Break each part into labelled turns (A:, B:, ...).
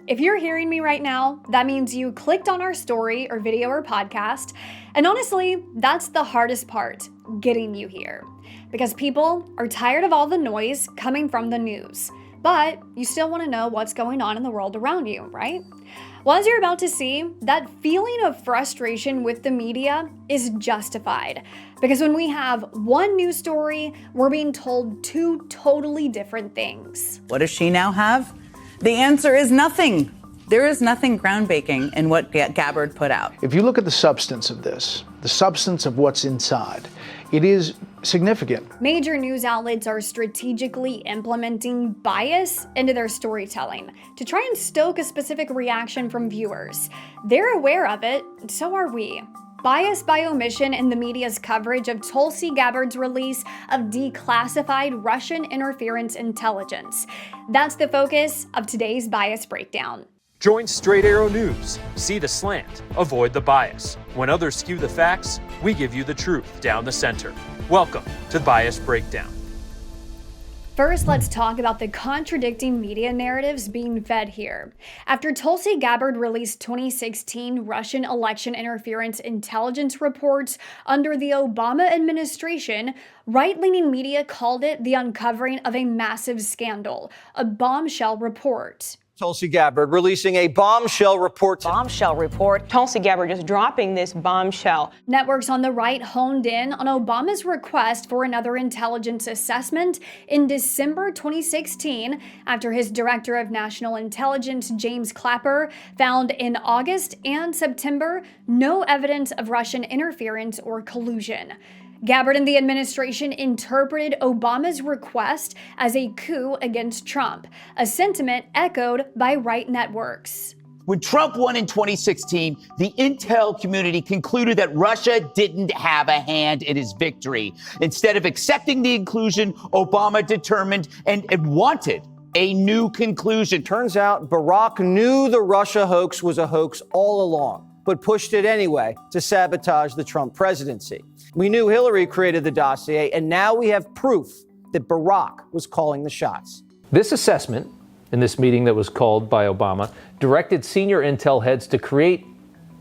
A: If you're hearing me right now, that means you clicked on our story or video or podcast. And honestly, that's the hardest part, getting you here. Because people are tired of all the noise coming from the news. But you still want to know what's going on in the world around you, right? Well, as you're about to see, that feeling of frustration with the media is justified. Because when we have one news story, we're being told two totally different things.
B: What does she now have? The answer is nothing. There is nothing groundbreaking in what Gabbard put out.
C: If you look at the substance of this, the substance of what's inside, it is significant.
A: Major news outlets are strategically implementing bias into their storytelling to try and stoke a specific reaction from viewers. They're aware of it, so are we. Bias by omission in the media's coverage of Tulsi Gabbard's release of declassified Russian interference intelligence. That's the focus of today's Bias Breakdown.
D: Join Straight Arrow News. See the slant, avoid the bias. When others skew the facts, we give you the truth down the center. Welcome to Bias Breakdown.
A: First, let's talk about the contradicting media narratives being fed here. After Tulsi Gabbard released 2016 Russian election interference intelligence reports under the Obama administration, right-leaning media called it the uncovering of a massive scandal, a bombshell report.
E: Tulsi Gabbard releasing a bombshell report.
F: Bombshell report. Tulsi Gabbard just dropping this bombshell.
A: Networks on the right honed in on Obama's request for another intelligence assessment in December 2016 after his director of national intelligence, James Clapper, found in August and September no evidence of Russian interference or collusion. Gabbard and the administration interpreted Obama's request as a coup against Trump, a sentiment echoed by right networks.
G: When Trump won in 2016, the intel community concluded that Russia didn't have a hand in his victory. Instead of accepting the inclusion, Obama determined and wanted a new conclusion.
E: Turns out Barack knew the Russia hoax was a hoax all along, but pushed it anyway to sabotage the Trump presidency. We knew Hillary created the dossier, and now we have proof that Barack was calling the shots.
H: This assessment, in this meeting that was called by Obama, directed senior intel heads to create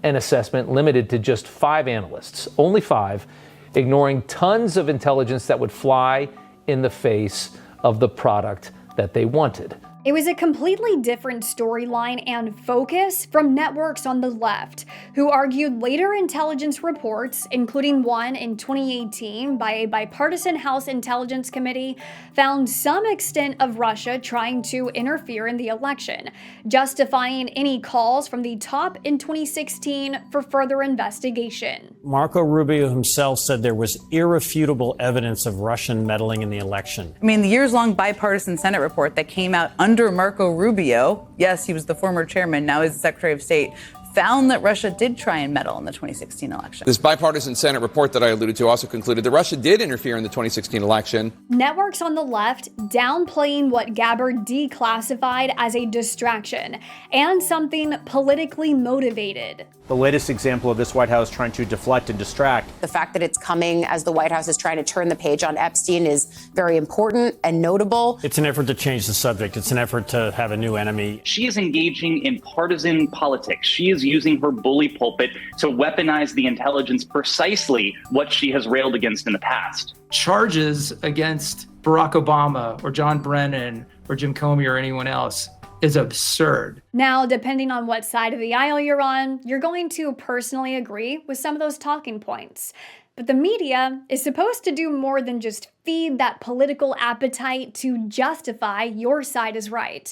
H: an assessment limited to just 5 analysts, only 5, ignoring tons of intelligence that would fly in the face of the product that they wanted.
A: It was a completely different storyline and focus from networks on the left, who argued later intelligence reports, including one in 2018 by a bipartisan House Intelligence Committee, found some extent of Russia trying to interfere in the election, justifying any calls from the top in 2016 for further investigation.
I: Marco Rubio himself said there was irrefutable evidence of Russian meddling in the election.
B: I mean, the years-long bipartisan Senate report that came out under Marco Rubio, yes, he was the former chairman, now he's the Secretary of State, found that Russia did try and meddle in the 2016 election.
J: This bipartisan Senate report that I alluded to also concluded that Russia did interfere in the 2016 election.
A: Networks on the left downplaying what Gabbard declassified as a distraction and something politically motivated.
K: The latest example of this White House trying to deflect and distract.
L: The fact that it's coming as the White House is trying to turn the page on Epstein is very important and notable.
I: It's an effort to change the subject. It's an effort to have a new enemy.
M: She is engaging in partisan politics. She is using her bully pulpit to weaponize the intelligence, precisely what she has railed against in the past.
N: Charges against Barack Obama or John Brennan or Jim Comey or anyone else is absurd.
A: Now, depending on what side of the aisle you're on, you're going to personally agree with some of those talking points. But the media is supposed to do more than just feed that political appetite to justify your side is right.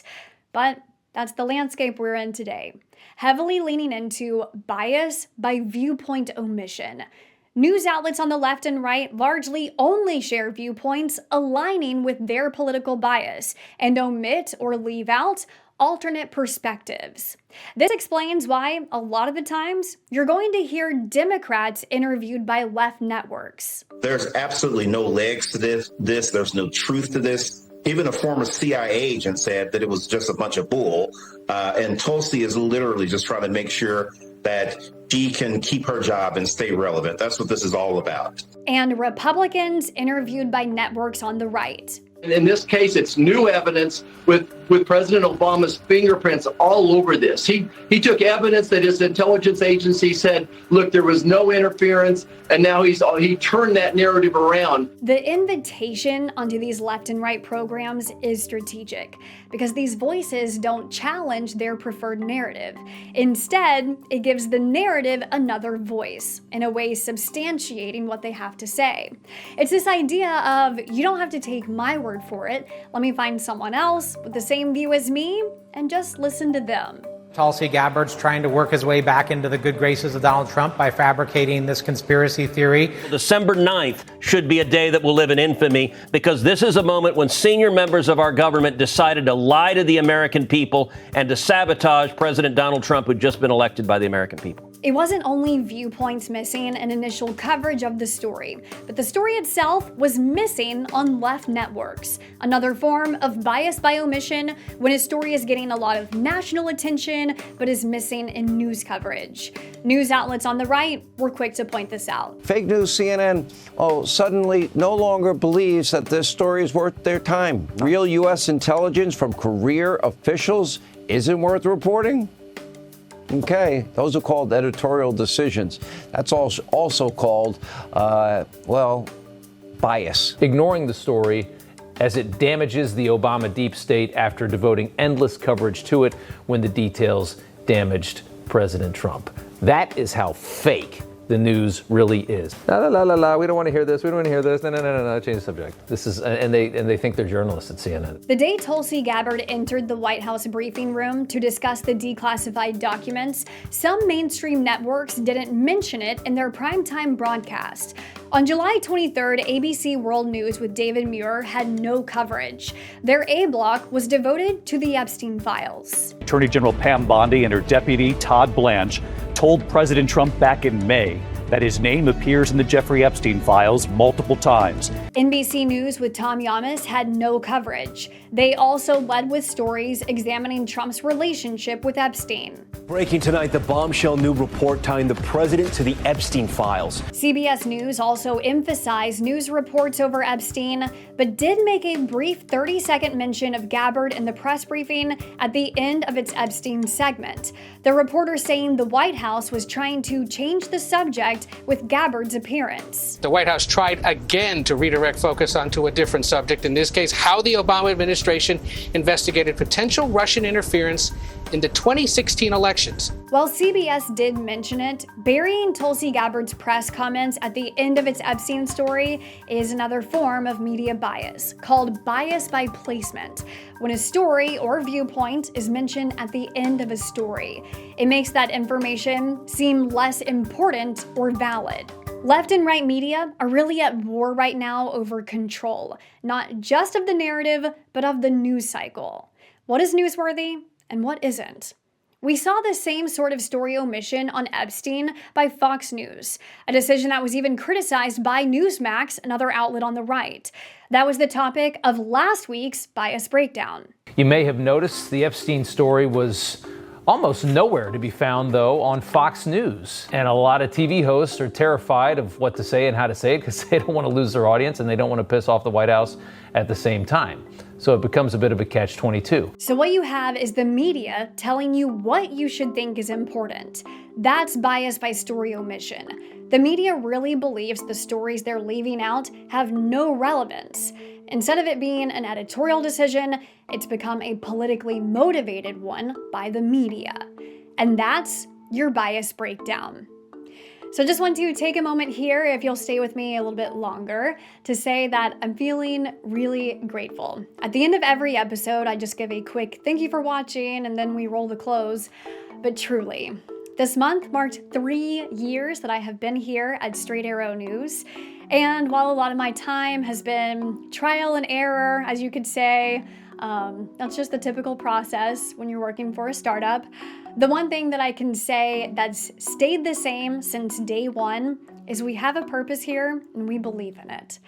A: But that's the landscape we're in today, heavily leaning into bias by viewpoint omission. News outlets on the left and right largely only share viewpoints aligning with their political bias and omit or leave out alternate perspectives. This explains why a lot of the times you're going to hear Democrats interviewed by left networks.
O: There's absolutely no legs to this. There's no truth to this. Even a former CIA agent said that it was just a bunch of bull. And Tulsi is literally just trying to make sure that she can keep her job and stay relevant. That's what this is all about.
A: And Republicans interviewed by networks on the right.
P: In this case, it's new evidence with President Obama's fingerprints all over this. He took evidence that his intelligence agency said, look, there was no interference, and now he turned that narrative around.
A: The invitation onto these left and right programs is strategic because these voices don't challenge their preferred narrative. Instead, it gives the narrative another voice, in a way substantiating what they have to say. It's this idea of, you don't have to take my word for it, let me find someone else with the same view as me and just listen to them.
Q: Tulsi Gabbard's trying to work his way back into the good graces of Donald Trump by fabricating this conspiracy theory.
R: December 9th should be a day that will live in infamy because this is a moment when senior members of our government decided to lie to the American people and to sabotage President Donald Trump, who'd just been elected by the American people.
A: It wasn't only viewpoints missing in initial coverage of the story, but the story itself was missing on left networks. Another form of bias by omission when a story is getting a lot of national attention but is missing in news coverage. News outlets on the right were quick to point this out.
S: Fake news CNN, suddenly no longer believes that this story is worth their time. Real U.S. intelligence from career officials isn't worth reporting? Okay, those are called editorial decisions. That's also called, bias.
H: Ignoring the story as it damages the Obama deep state after devoting endless coverage to it when the details damaged President Trump. That is how fake the news really is. La la la la, we don't want to hear this, we don't want to hear this, no, change the subject. This is, and they think they're journalists at CNN.
A: The day Tulsi Gabbard entered the White House briefing room to discuss the declassified documents, some mainstream networks didn't mention it in their primetime broadcast. On July 23rd, ABC World News with David Muir had no coverage. Their A block was devoted to the Epstein files.
T: Attorney General Pam Bondi and her deputy, Todd Blanche, told President Trump back in May that his name appears in the Jeffrey Epstein files multiple times.
A: NBC News with Tom Yamas had no coverage. They also led with stories examining Trump's relationship with Epstein.
U: Breaking tonight, the bombshell new report tying the president to the Epstein files.
A: CBS News also emphasized news reports over Epstein, but did make a brief 30-second mention of Gabbard in the press briefing at the end of its Epstein segment. The reporter saying the White House was trying to change the subject with Gabbard's appearance.
V: The White House tried again to redirect focus onto a different subject, in this case, how the Obama administration investigated potential Russian interference in the 2016 elections.
A: While CBS did mention it, burying Tulsi Gabbard's press comments at the end of its Epstein story is another form of media bias, called bias by placement. When a story or viewpoint is mentioned at the end of a story, it makes that information seem less important or valid. Left and right media are really at war right now over control, not just of the narrative, but of the news cycle. What is newsworthy and what isn't? We saw the same sort of story omission on Epstein by Fox News, a decision that was even criticized by Newsmax, another outlet on the right. That was the topic of last week's Bias Breakdown.
H: You may have noticed the Epstein story was almost nowhere to be found, though, on Fox News. And a lot of TV hosts are terrified of what to say and how to say it because they don't want to lose their audience and they don't want to piss off the White House at the same time. So it becomes a bit of a catch-22.
A: So what you have is the media telling you what you should think is important. That's bias by story omission. The media really believes the stories they're leaving out have no relevance. Instead of it being an editorial decision, it's become a politically motivated one by the media. And that's your bias breakdown. So just want to take a moment here, if you'll stay with me a little bit longer, to say that I'm feeling really grateful. At the end of every episode, I just give a quick thank you for watching and then we roll the close. But truly, this month marked 3 years that I have been here at Straight Arrow News. And while a lot of my time has been trial and error, as you could say, that's just the typical process when you're working for a startup. The one thing that I can say that's stayed the same since day one is we have a purpose here and we believe in it.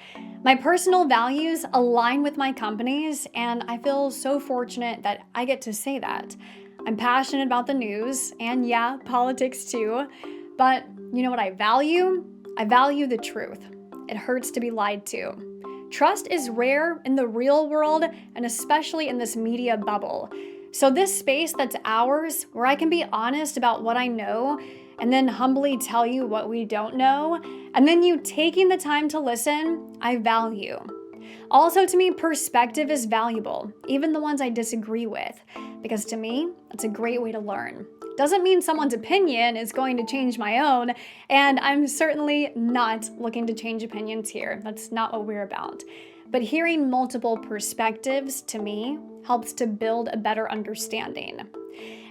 A: My personal values align with my company's, and I feel so fortunate that I get to say that. I'm passionate about the news and yeah, politics too, but you know what I value? I value the truth. It hurts to be lied to. Trust is rare in the real world, and especially in this media bubble. So this space that's ours, where I can be honest about what I know, and then humbly tell you what we don't know, and then you taking the time to listen, I value. Also, to me, perspective is valuable, even the ones I disagree with, because to me, it's a great way to learn. Doesn't mean someone's opinion is going to change my own, and I'm certainly not looking to change opinions here. That's not what we're about. But hearing multiple perspectives, to me, helps to build a better understanding.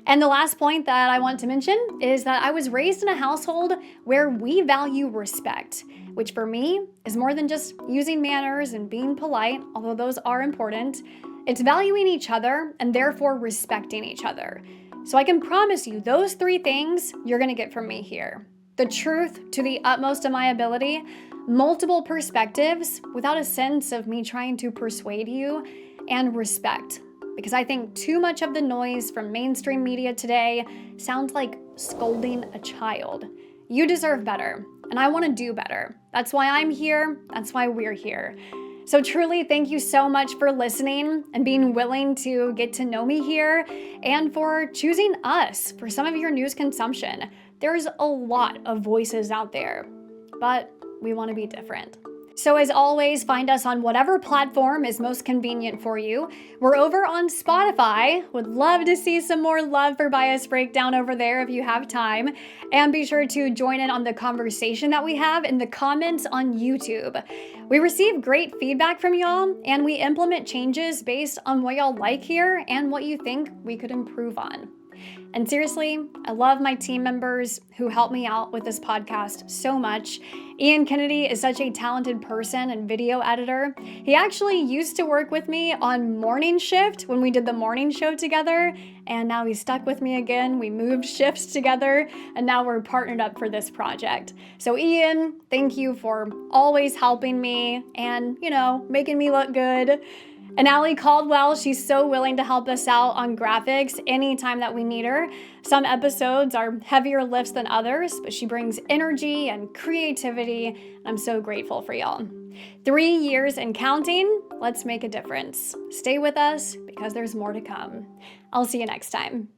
A: And the last point that I want to mention is that I was raised in a household where we value respect, which for me is more than just using manners and being polite, although those are important. It's valuing each other and therefore respecting each other. So I can promise you those 3 things you're gonna get from me here. The truth to the utmost of my ability, multiple perspectives without a sense of me trying to persuade you, and respect. Because I think too much of the noise from mainstream media today sounds like scolding a child. You deserve better, and I want to do better. That's why I'm here. That's why we're here. So truly, thank you so much for listening and being willing to get to know me here, and for choosing us for some of your news consumption. There's a lot of voices out there, but we want to be different. So as always, find us on whatever platform is most convenient for you. We're over on Spotify. Would love to see some more love for Bias Breakdown over there if you have time. And be sure to join in on the conversation that we have in the comments on YouTube. We receive great feedback from y'all, and we implement changes based on what y'all like here and what you think we could improve on. And seriously, I love my team members who help me out with this podcast so much. Ian Kennedy is such a talented person and video editor. He actually used to work with me on Morning Shift when we did the morning show together, and now he's stuck with me again. We moved shifts together, and now we're partnered up for this project. So Ian, thank you for always helping me and, making me look good. And Allie Caldwell, she's so willing to help us out on graphics anytime that we need her. Some episodes are heavier lifts than others, but she brings energy and creativity, and I'm so grateful for y'all. 3 years and counting, let's make a difference. Stay with us because there's more to come. I'll see you next time.